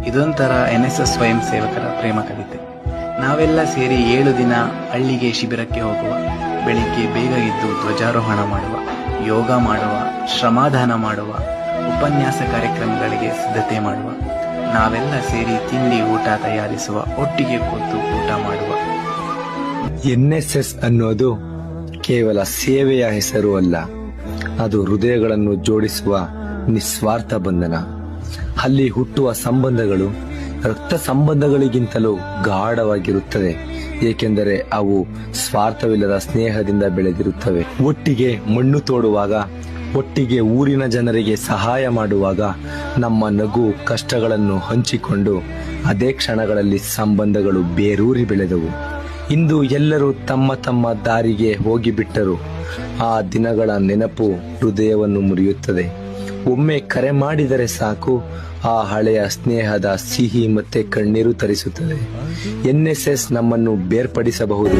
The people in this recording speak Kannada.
ಇದೊಂಥರ NSS ಸ್ವಯಂ ಸೇವಕರ ಪ್ರೇಮ ಕವಿತೆ. ನಾವೆಲ್ಲ ಸೇರಿ 7 ದಿನ ಹಳ್ಳಿಗೆ ಶಿಬಿರಕ್ಕೆ ಹೋಗುವ, ಬೆಳಿಗ್ಗೆ ಬೇಗ ಎದ್ದು ಧ್ವಜಾರೋಹಣ ಮಾಡುವ, ಯೋಗ ಮಾಡುವ, ಶ್ರಮದಾನ ಮಾಡುವ, ಉಪನ್ಯಾಸ ಕಾರ್ಯಕ್ರಮಗಳಿಗೆ ಸಿದ್ಧತೆ ಮಾಡುವ, ನಾವೆಲ್ಲ ಸೇರಿ ತಿಂಡಿ ಊಟ ತಯಾರಿಸುವ, ಒಟ್ಟಿಗೆ ಕೂತು ಊಟ ಮಾಡುವ. NSS ಅನ್ನೋದು ಕೇವಲ ಸೇವೆಯ ಹೆಸರು ಅಲ್ಲ, ಅದು ಹೃದಯಗಳನ್ನು ಜೋಡಿಸುವ ನಿಸ್ವಾರ್ಥ ಬಂಧನ. ಅಲ್ಲಿ ಹುಟ್ಟುವ ಸಂಬಂಧಗಳು ರಕ್ತ ಸಂಬಂಧಗಳಿಗಿಂತಲೂ ಗಾಢವಾಗಿರುತ್ತದೆ, ಏಕೆಂದರೆ ಅವು ಸ್ವಾರ್ಥವಿಲ್ಲದ ಸ್ನೇಹದಿಂದ ಬೆಳೆದಿರುತ್ತವೆ. ಒಟ್ಟಿಗೆ ಮಣ್ಣು ತೋಡುವಾಗ, ಒಟ್ಟಿಗೆ ಊರಿನ ಜನರಿಗೆ ಸಹಾಯ ಮಾಡುವಾಗ, ನಮ್ಮ ನಗು ಕಷ್ಟಗಳನ್ನು ಹಂಚಿಕೊಂಡು ಅದೇ ಕ್ಷಣಗಳಲ್ಲಿ ಸಂಬಂಧಗಳು ಬೇರೂರಿ ಬೆಳೆದವು. ಇಂದು ಎಲ್ಲರೂ ತಮ್ಮ ತಮ್ಮ ದಾರಿಗೆ ಹೋಗಿಬಿಟ್ಟರು. ಆ ದಿನಗಳ ನೆನಪು ಹೃದಯವನ್ನು ಮುರಿಯುತ್ತದೆ. ಒಮ್ಮೆ ಕರೆ ಮಾಡಿದರೆ ಸಾಕು, ಆ ಹಳೆಯ ಸ್ನೇಹದ ಸಿಹಿ ಮತ್ತೆ ಕಣ್ಣೀರು ತರಿಸುತ್ತದೆ. NSS ನಮ್ಮನ್ನು ಬೇರ್ಪಡಿಸಬಹುದು,